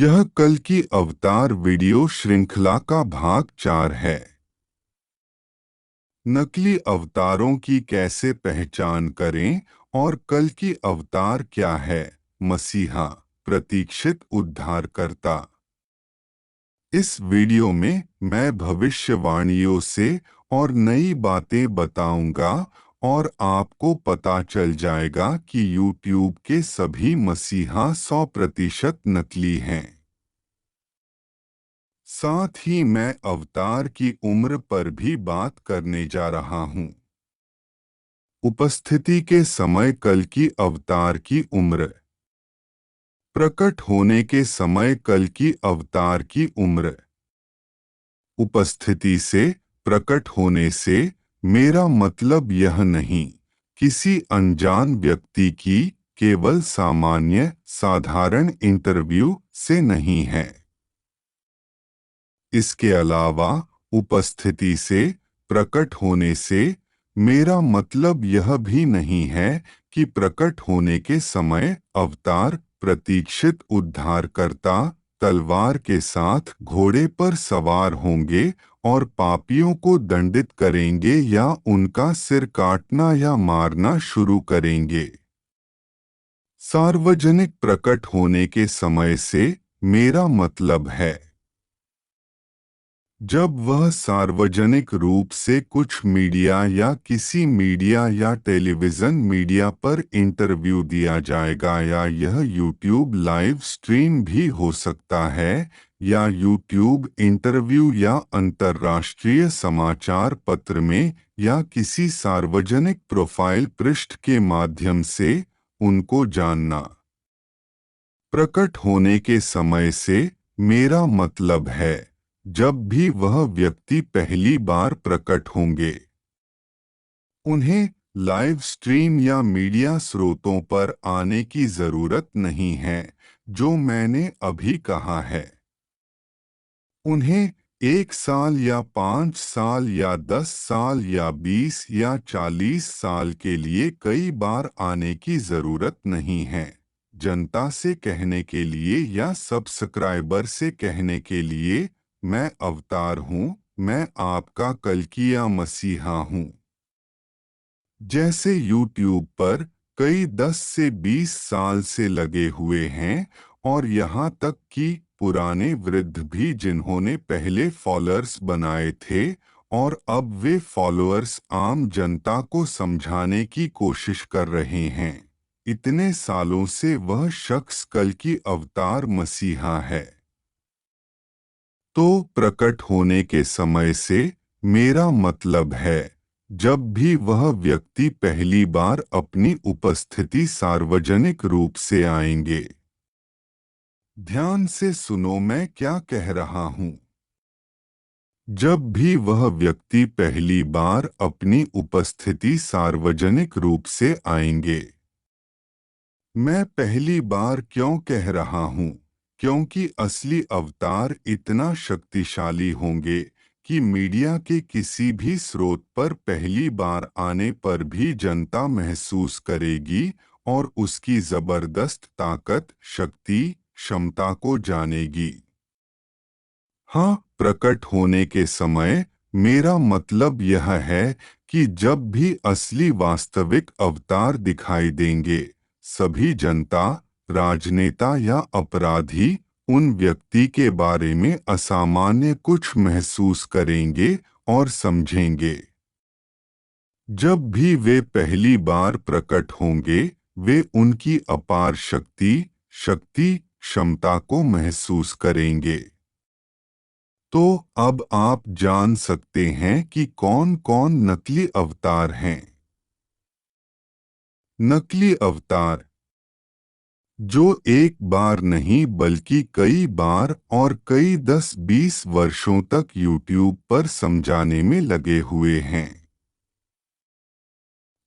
यह कल की अवतार वीडियो श्रृंखला का भाग 4 है। नकली अवतारों की कैसे पहचान करें और कल की अवतार क्या है? मसीहा, प्रतीक्षित उद्धारकर्ता। इस वीडियो में मैं भविष्यवाणियों से और नई बातें बताऊंगा और आपको पता चल जाएगा कि YouTube के सभी मसीहा 100% नकली हैं। साथ ही मैं अवतार की उम्र पर भी बात करने जा रहा हूं। उपस्थिति के समय कल की अवतार की उम्र। प्रकट होने के समय कल की अवतार की उम्र। उपस्थिति से, प्रकट होने से मेरा मतलब यह नहीं किसी अनजान व्यक्ति की केवल सामान्य साधारण इंटरव्यू से नहीं है। इसके अलावा उपस्थिति से, प्रकट होने से मेरा मतलब यह भी नहीं है कि प्रकट होने के समय अवतार प्रतीक्षित उद्धारकर्ता तलवार के साथ घोड़े पर सवार होंगे और पापियों को दंडित करेंगे या उनका सिर काटना या मारना शुरू करेंगे। सार्वजनिक प्रकट होने के समय से मेरा मतलब है जब वह सार्वजनिक रूप से कुछ मीडिया या किसी मीडिया या टेलीविज़न मीडिया पर इंटरव्यू दिया जाएगा, या यह YouTube लाइव स्ट्रीम भी हो सकता है, या YouTube इंटरव्यू या अंतर्राष्ट्रीय समाचार पत्र में या किसी सार्वजनिक प्रोफाइल पृष्ठ के माध्यम से उनको जानना। प्रकट होने के समय से मेरा मतलब है जब भी वह व्यक्ति पहली बार प्रकट होंगे। उन्हें लाइव स्ट्रीम या मीडिया स्रोतों पर आने की जरूरत नहीं है जो मैंने अभी कहा है। उन्हें 1 साल या 5 साल या 10 साल या 20 या 40 साल के लिए कई बार आने की जरूरत नहीं है। जनता से कहने के लिए या सब्सक्राइबर से कहने के लिए मैं अवतार हूँ, मैं आपका कल्किया मसीहा हूँ। जैसे YouTube पर कई 10 से 20 साल से लगे हुए हैं, और यहाँ तक कि पुराने वृद्ध भी जिन्होंने पहले फॉलोअर्स बनाए थे और अब वे फॉलोअर्स आम जनता को समझाने की कोशिश कर रहे हैं। इतने सालों से वह शख्स कल की अवतार मसीहा है। तो प्रकट होने के समय से मेरा मतलब है जब भी वह व्यक्ति पहली बार अपनी उपस्थिति सार्वजनिक रूप से आएंगे। ध्यान से सुनो मैं क्या कह रहा हूँ। जब भी वह व्यक्ति पहली बार अपनी उपस्थिति सार्वजनिक रूप से आएंगे। मैं पहली बार क्यों कह रहा हूँ? क्योंकि असली अवतार इतना शक्तिशाली होंगे कि मीडिया के किसी भी स्रोत पर पहली बार आने पर भी जनता महसूस करेगी और उसकी जबरदस्त ताकत, शक्ति, क्षमता को जानेगी। हाँ, प्रकट होने के समय मेरा मतलब यह है कि जब भी असली वास्तविक अवतार दिखाई देंगे, सभी जनता, राजनेता या अपराधी उन व्यक्ति के बारे में असामान्य कुछ महसूस करेंगे और समझेंगे। जब भी वे पहली बार प्रकट होंगे, वे उनकी अपार शक्ति, क्षमता को महसूस करेंगे। तो अब आप जान सकते हैं कि कौन कौन नकली अवतार हैं। नकली अवतार जो एक बार नहीं बल्कि कई बार और कई 10-20 वर्षों तक YouTube पर समझाने में लगे हुए हैं।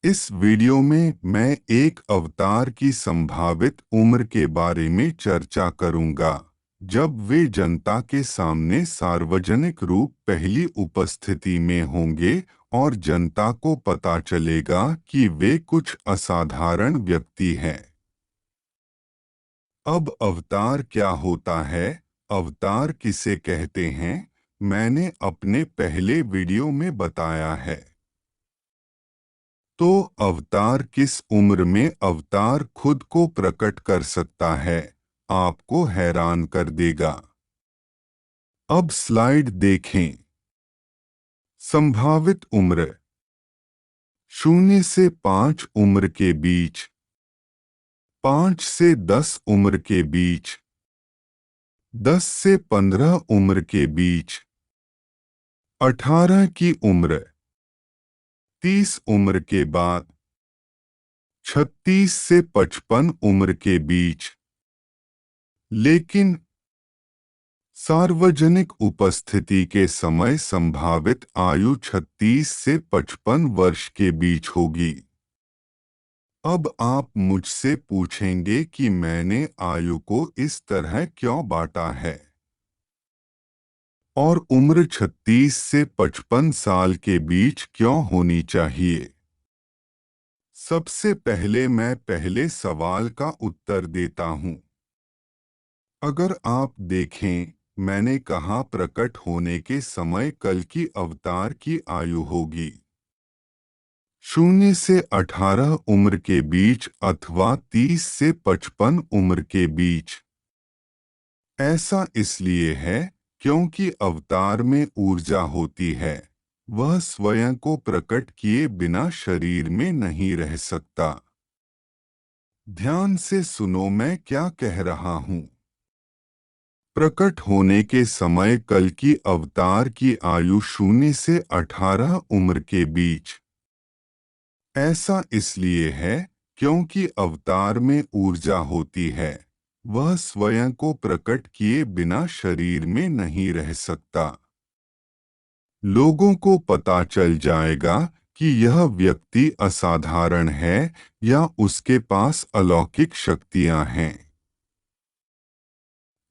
इस वीडियो में मैं एक अवतार की संभावित उम्र के बारे में चर्चा करूंगा जब वे जनता के सामने सार्वजनिक रूप पहली उपस्थिति में होंगे और जनता को पता चलेगा कि वे कुछ असाधारण व्यक्ति हैं। अब अवतार क्या होता है, अवतार किसे कहते हैं, मैंने अपने पहले वीडियो में बताया है। तो अवतार किस उम्र में अवतार खुद को प्रकट कर सकता है, आपको हैरान कर देगा। अब स्लाइड देखें। संभावित उम्र 0 से 5 उम्र के बीच, 5 से 10 उम्र के बीच, 10 से 15 उम्र के बीच, 18 की उम्र, 30 उम्र के बाद, 36 से 55 उम्र के बीच। लेकिन सार्वजनिक उपस्थिति के समय संभावित आयु 36 से 55 वर्ष के बीच होगी। अब आप मुझसे पूछेंगे कि मैंने आयु को इस तरह क्यों बांटा है और उम्र 36 से 55 साल के बीच क्यों होनी चाहिए। सबसे पहले मैं पहले सवाल का उत्तर देता हूं। अगर आप देखें, मैंने कहा प्रकट होने के समय कल की अवतार की आयु होगी 0 से 18 उम्र के बीच अथवा 30 से 55 उम्र के बीच। ऐसा इसलिए है क्योंकि अवतार में ऊर्जा होती है, वह स्वयं को प्रकट किए बिना शरीर में नहीं रह सकता। ध्यान से सुनो मैं क्या कह रहा हूं। प्रकट होने के समय कल की अवतार की आयु 0 से 18 उम्र के बीच। ऐसा इसलिए है क्योंकि अवतार में ऊर्जा होती है, वह स्वयं को प्रकट किए बिना शरीर में नहीं रह सकता। लोगों को पता चल जाएगा कि यह व्यक्ति असाधारण है या उसके पास अलौकिक शक्तियां हैं।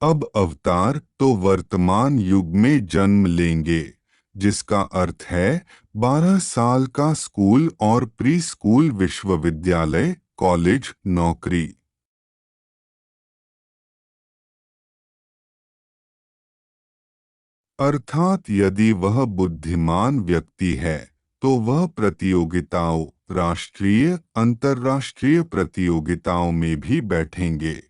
अब अवतार तो वर्तमान युग में जन्म लेंगे, जिसका अर्थ है 12 साल का स्कूल और प्री स्कूल, विश्वविद्यालय, कॉलेज, नौकरी। अर्थात यदि वह बुद्धिमान व्यक्ति है तो वह प्रतियोगिताओं, राष्ट्रीय, अंतर्राष्ट्रीय प्रतियोगिताओं में भी बैठेंगे।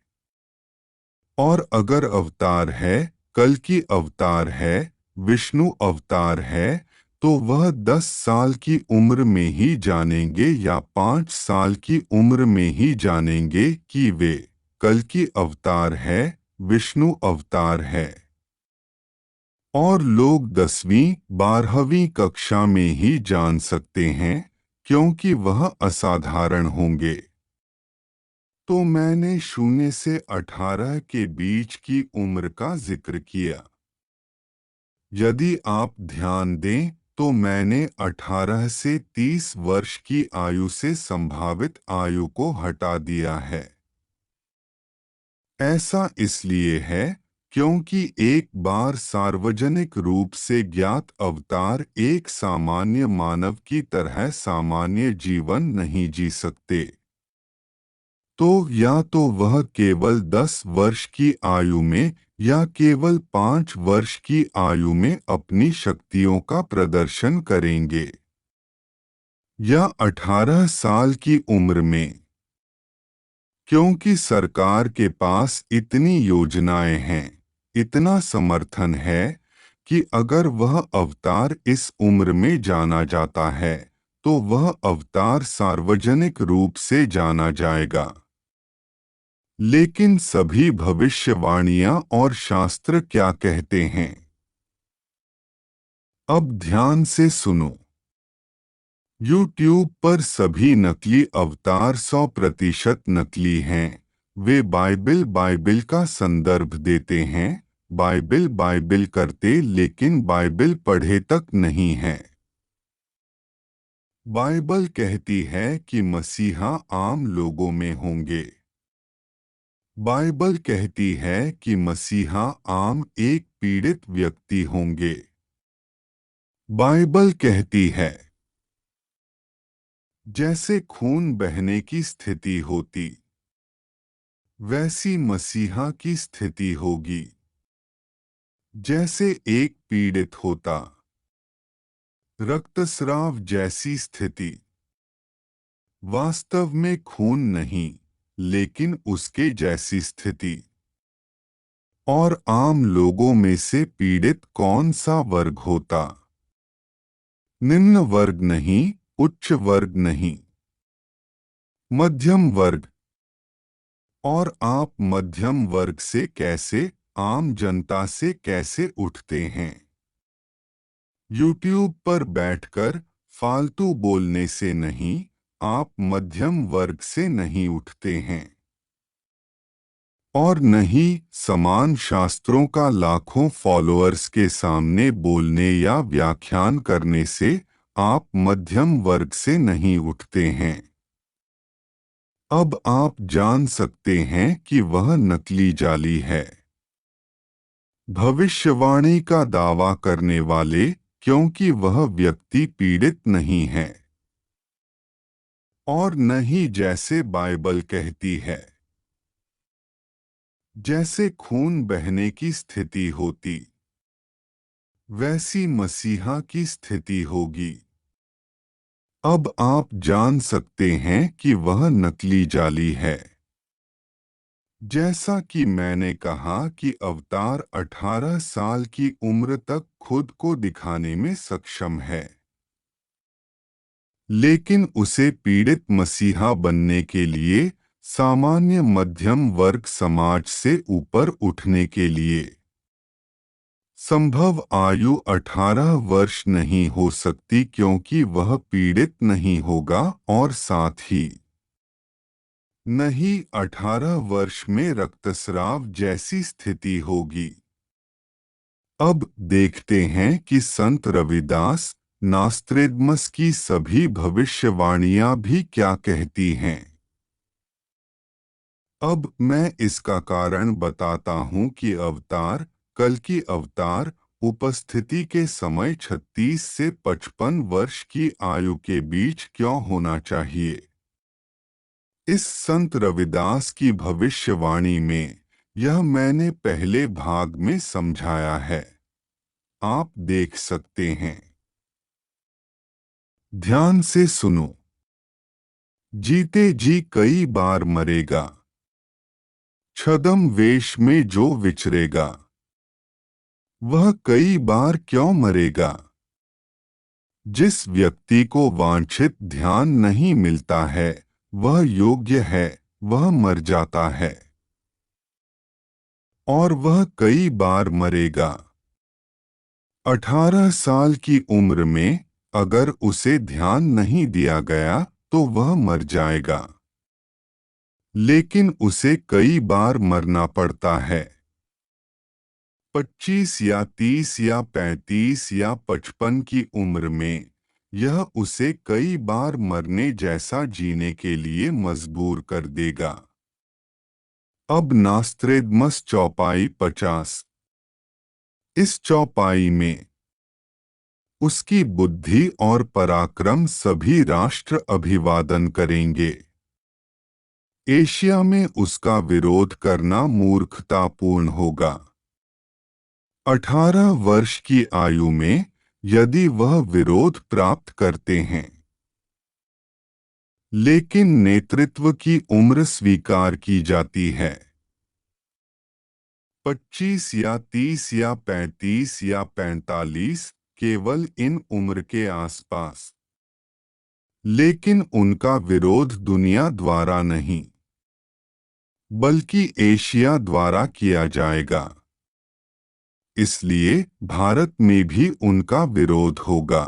और अगर अवतार है, कल की अवतार है, विष्णु अवतार है, तो वह 10 साल की उम्र में ही जानेंगे या 5 साल की उम्र में ही जानेंगे कि वे कल की अवतार है, विष्णु अवतार है। और लोग 10वीं 12वीं कक्षा में ही जान सकते हैं क्योंकि वह असाधारण होंगे। तो मैंने 0 से 18 के बीच की उम्र का जिक्र किया। यदि आप ध्यान दें तो मैंने 18 से 30 वर्ष की आयु से संभावित आयु को हटा दिया है। ऐसा इसलिए है क्योंकि एक बार सार्वजनिक रूप से ज्ञात अवतार एक सामान्य मानव की तरह सामान्य जीवन नहीं जी सकते। तो या तो वह केवल 10 वर्ष की आयु में या केवल 5 वर्ष की आयु में अपनी शक्तियों का प्रदर्शन करेंगे, या 18 साल की उम्र में। क्योंकि सरकार के पास इतनी योजनाएं हैं, इतना समर्थन है कि अगर वह अवतार इस उम्र में जाना जाता है तो वह अवतार सार्वजनिक रूप से जाना जाएगा। लेकिन सभी भविष्यवाणियां और शास्त्र क्या कहते हैं? अब ध्यान से सुनो। YouTube पर सभी नकली अवतार 100% नकली हैं। वे बाइबिल का संदर्भ देते हैं, बाइबिल करते लेकिन बाइबिल पढ़े तक नहीं हैं। बाइबल कहती है कि मसीहा आम लोगों में होंगे। बाइबल कहती है कि मसीहा आम एक पीड़ित व्यक्ति होंगे। बाइबल कहती है जैसे खून बहने की स्थिति होती, वैसी मसीहा की स्थिति होगी जैसे एक पीड़ित होता। रक्तस्राव जैसी स्थिति, वास्तव में खून नहीं, लेकिन उसके जैसी स्थिति। और आम लोगों में से पीड़ित कौन सा वर्ग होता? निम्न वर्ग नहीं, उच्च वर्ग नहीं, मध्यम वर्ग। और आप मध्यम वर्ग से कैसे, आम जनता से कैसे उठते हैं? यूट्यूब पर बैठकर फालतू बोलने से नहीं, आप मध्यम वर्ग से नहीं उठते हैं। और नहीं समान शास्त्रों का लाखों फॉलोअर्स के सामने बोलने या व्याख्यान करने से आप मध्यम वर्ग से नहीं उठते हैं। अब आप जान सकते हैं कि वह नकली जाली है। भविष्यवाणी का दावा करने वाले, क्योंकि वह व्यक्ति पीड़ित नहीं है। और नहीं जैसे बाइबल कहती है, जैसे खून बहने की स्थिति होती, वैसी मसीहा की स्थिति होगी। अब आप जान सकते हैं कि वह नकली जाली है। जैसा कि मैंने कहा कि अवतार 18 साल की उम्र तक खुद को दिखाने में सक्षम है, लेकिन उसे पीड़ित मसीहा बनने के लिए, सामान्य मध्यम वर्ग समाज से ऊपर उठने के लिए, संभव आयु 18 वर्ष नहीं हो सकती क्योंकि वह पीड़ित नहीं होगा, और साथ ही नहीं 18 वर्ष में रक्तस्राव जैसी स्थिति होगी। अब देखते हैं कि संत रविदास नास्त्रेदमस की सभी भविष्यवाणियां भी क्या कहती हैं। अब मैं इसका कारण बताता हूं कि अवतार, कल की अवतार उपस्थिति के समय 36 से 55 वर्ष की आयु के बीच क्यों होना चाहिए। इस संत रविदास की भविष्यवाणी में यह मैंने पहले भाग में समझाया है, आप देख सकते हैं। ध्यान से सुनो। जीते जी कई बार मरेगा, छद्म वेश में जो विचरेगा, वह कई बार क्यों मरेगा? जिस व्यक्ति को वांछित ध्यान नहीं मिलता है, वह योग्य है, वह मर जाता है। और वह कई बार मरेगा। 18 साल की उम्र में अगर उसे ध्यान नहीं दिया गया तो वह मर जाएगा, लेकिन उसे कई बार मरना पड़ता है। 25 या 30 या 35 या 55 की उम्र में यह उसे कई बार मरने जैसा जीने के लिए मजबूर कर देगा। अब नास्त्रेदमस चौपाई 50। इस चौपाई में उसकी बुद्धि और पराक्रम सभी राष्ट्र अभिवादन करेंगे। एशिया में उसका विरोध करना मूर्खतापूर्ण होगा। 18 वर्ष की आयु में यदि वह विरोध प्राप्त करते हैं, लेकिन नेतृत्व की उम्र स्वीकार की जाती है। 25 या 30 या 35 या 45, केवल इन उम्र के आसपास। लेकिन उनका विरोध दुनिया द्वारा नहीं, बल्कि एशिया द्वारा किया जाएगा। इसलिए भारत में भी उनका विरोध होगा।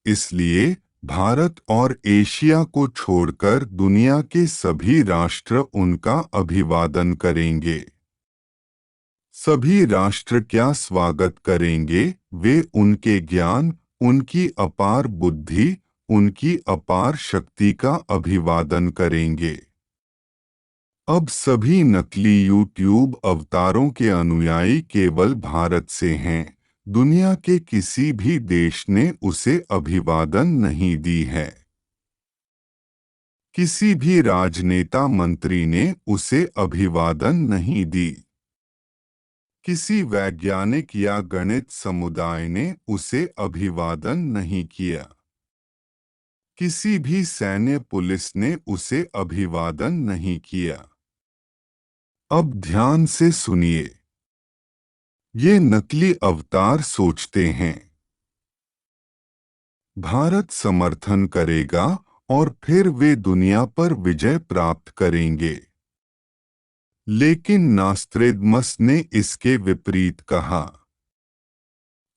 इसलिए भारत और एशिया को छोड़कर दुनिया के सभी राष्ट्र उनका अभिवादन करेंगे। सभी राष्ट्र क्या स्वागत करेंगे? वे उनके ज्ञान, उनकी अपार बुद्धि, उनकी अपार शक्ति का अभिवादन करेंगे। अब सभी नकली यूट्यूब अवतारों के अनुयायी केवल भारत से हैं। दुनिया के किसी भी देश ने उसे अभिवादन नहीं दी है। किसी भी राजनेता मंत्री ने उसे अभिवादन नहीं दी। किसी वैज्ञानिक या गणित समुदाय ने उसे अभिवादन नहीं किया। किसी भी सैन्य पुलिस ने उसे अभिवादन नहीं किया। अब ध्यान से सुनिए। ये नकली अवतार सोचते हैं भारत समर्थन करेगा और फिर वे दुनिया पर विजय प्राप्त करेंगे। लेकिन नास्त्रेदमस ने इसके विपरीत कहा।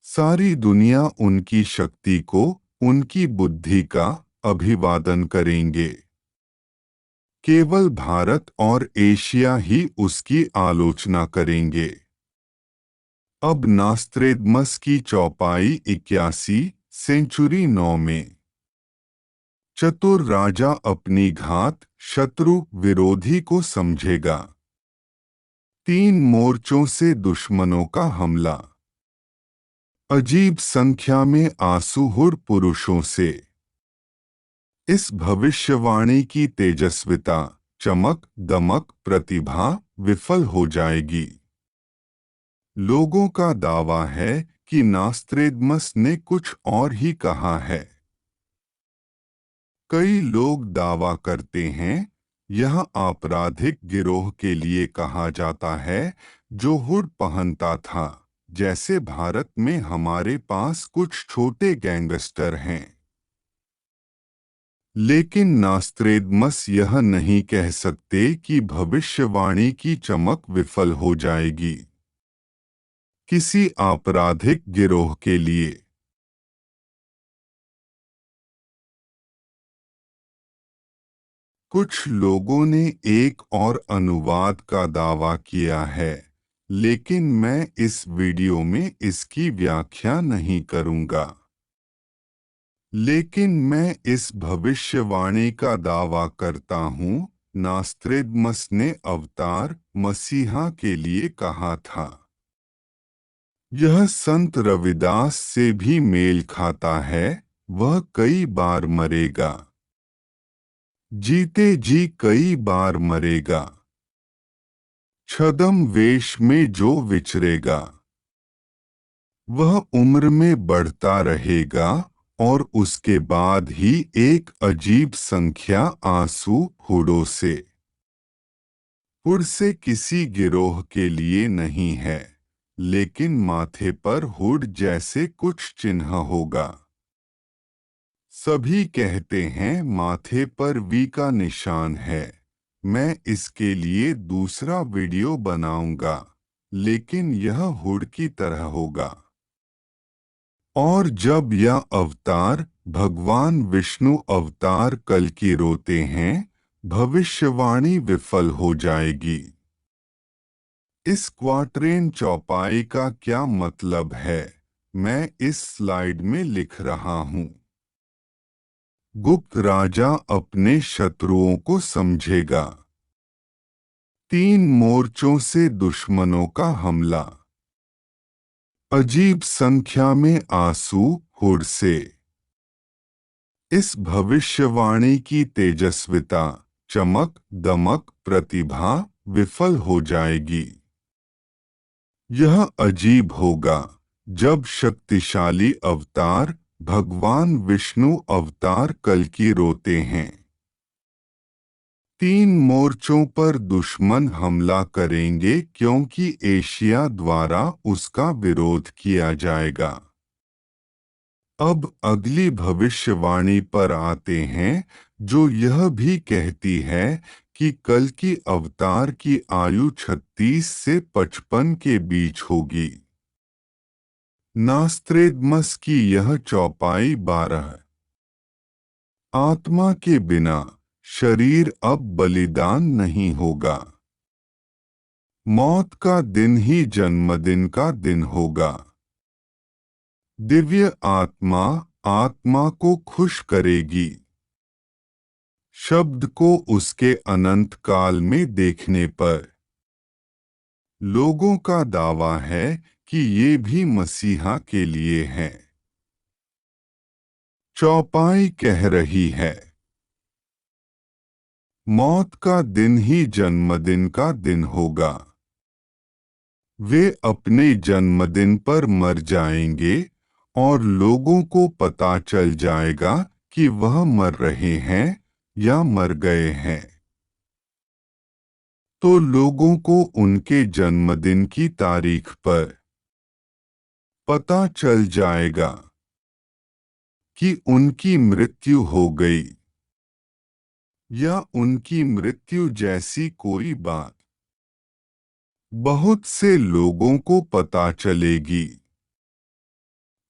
सारी दुनिया उनकी शक्ति को, उनकी बुद्धि का अभिवादन करेंगे। केवल भारत और एशिया ही उसकी आलोचना करेंगे। अब नास्त्रेदमस की चौपाई 81 सेंचुरी 9 में। चतुर राजा अपनी घात शत्रु विरोधी को समझेगा। 3 मोर्चों से दुश्मनों का हमला। अजीब संख्या में आसुहुर पुरुषों से। इस भविष्यवाणी की तेजस्विता, चमक, दमक, प्रतिभा विफल हो जाएगी। लोगों का दावा है कि नास्त्रेदमस ने कुछ और ही कहा है। कई लोग दावा करते हैं यह आपराधिक गिरोह के लिए कहा जाता है जो हुड पहनता था, जैसे भारत में हमारे पास कुछ छोटे गैंगस्टर हैं। लेकिन नास्त्रेदमस यह नहीं कह सकते कि भविष्यवाणी की चमक विफल हो जाएगी। किसी आपराधिक गिरोह के लिए कुछ लोगों ने एक और अनुवाद का दावा किया है, लेकिन मैं इस वीडियो में इसकी व्याख्या नहीं करूंगा। लेकिन मैं इस भविष्यवाणी का दावा करता हूँ, नास्त्रेदमस ने अवतार मसीहा के लिए कहा था। यह संत रविदास से भी मेल खाता है, वह कई बार मरेगा। जीते जी कई बार मरेगा। छद्म वेश में जो विचरेगा वह उम्र में बढ़ता रहेगा और उसके बाद ही एक अजीब संख्या आंसू हुडों से। हुड से किसी गिरोह के लिए नहीं है, लेकिन माथे पर हुड जैसे कुछ चिन्ह होगा। सभी कहते हैं माथे पर वी का निशान है। मैं इसके लिए दूसरा वीडियो बनाऊंगा, लेकिन यह हुड की तरह होगा। और जब यह अवतार भगवान विष्णु अवतार कल की रोते हैं, भविष्यवाणी विफल हो जाएगी। इस क्वाट्रेन चौपाई का क्या मतलब है, मैं इस स्लाइड में लिख रहा हूँ। गुप्त राजा अपने शत्रुओं को समझेगा। 3 मोर्चों से दुश्मनों का हमला। अजीब संख्या में आंसू हुड से। इस भविष्यवाणी की तेजस्विता, चमक, दमक, प्रतिभा विफल हो जाएगी। यह अजीब होगा जब शक्तिशाली अवतार भगवान विष्णु अवतार कल की रोते हैं। 3 मोर्चों पर दुश्मन हमला करेंगे क्योंकि एशिया द्वारा उसका विरोध किया जाएगा। अब अगली भविष्यवाणी पर आते हैं, जो यह भी कहती है कि कल की अवतार की आयु 36 से 55 के बीच होगी। नास्त्रेदमस की यह चौपाई 12। आत्मा के बिना शरीर अब बलिदान नहीं होगा। मौत का दिन ही जन्मदिन का दिन होगा। दिव्य आत्मा आत्मा को खुश करेगी। शब्द को उसके अनंत काल में देखने पर लोगों का दावा है कि ये भी मसीहा के लिए है। चौपाई कह रही है मौत का दिन ही जन्मदिन का दिन होगा। वे अपने जन्मदिन पर मर जाएंगे और लोगों को पता चल जाएगा कि वह मर रहे हैं या मर गए हैं। तो लोगों को उनके जन्मदिन की तारीख पर पता चल जाएगा कि उनकी मृत्यु हो गई या उनकी मृत्यु जैसी कोई बात बहुत से लोगों को पता चलेगी।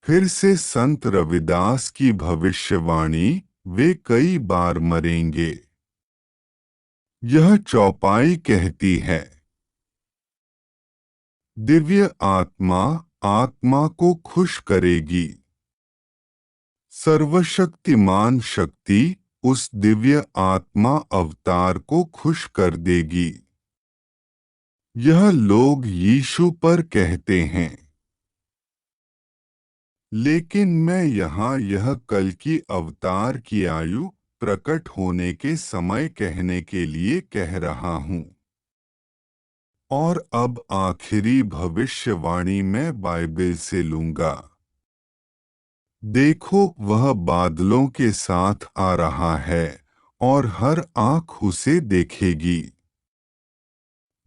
फिर से संत रविदास की भविष्यवाणी, वे कई बार मरेंगे। यह चौपाई कहती है, दिव्य आत्मा आत्मा को खुश करेगी। सर्वशक्तिमान शक्ति उस दिव्य आत्मा अवतार को खुश कर देगी। यह लोग यीशु पर कहते हैं, लेकिन मैं यहाँ यह कल की अवतार की आयु प्रकट होने के समय कहने के लिए कह रहा हूँ। और अब आखिरी भविष्यवाणी मैं बाइबल से लूंगा। देखो, वह बादलों के साथ आ रहा है और हर आँख उसे देखेगी।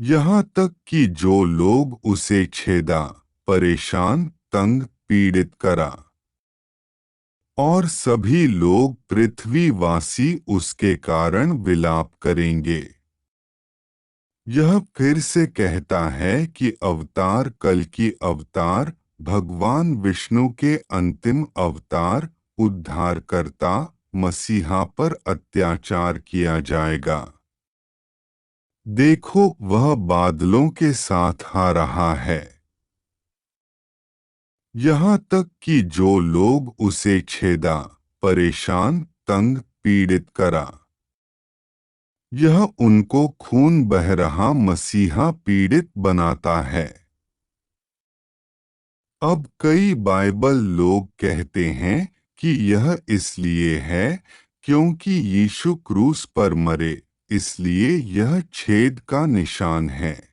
यहाँ तक कि जो लोग उसे छेदा, परेशान, तंग, पीड़ित करा, और सभी लोग पृथ्वीवासी उसके कारण विलाप करेंगे। यह फिर से कहता है कि अवतार कल की अवतार, भगवान विष्णु के अंतिम अवतार, उद्धारकर्ता मसीहा पर अत्याचार किया जाएगा। देखो, वह बादलों के साथ आ रहा है। यहाँ तक कि जो लोग उसे छेदा, परेशान, तंग, पीड़ित करा, यह उनको खून बह रहा मसीहा पीड़ित बनाता है। अब कई बाइबल लोग कहते हैं कि यह इसलिए है क्योंकि यीशु क्रूस पर मरे, इसलिए यह छेद का निशान है।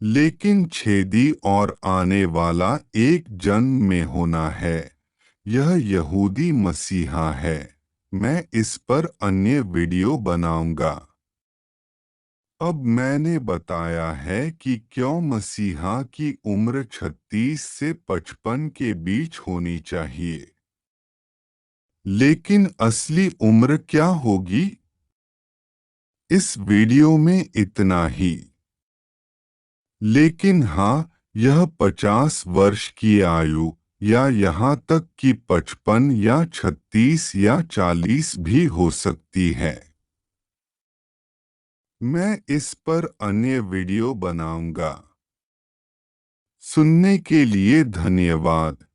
लेकिन छेदी और आने वाला एक जन्म में होना है। यह यहूदी मसीहा है। मैं इस पर अन्य वीडियो बनाऊंगा। अब मैंने बताया है कि क्यों मसीहा की उम्र 36 से 55 के बीच होनी चाहिए। लेकिन असली उम्र क्या होगी? इस वीडियो में इतना ही। लेकिन हाँ, यह 50 वर्ष की आयु या यहाँ तक कि 55 या 36 या 40 भी हो सकती है। मैं इस पर अन्य वीडियो बनाऊंगा। सुनने के लिए धन्यवाद।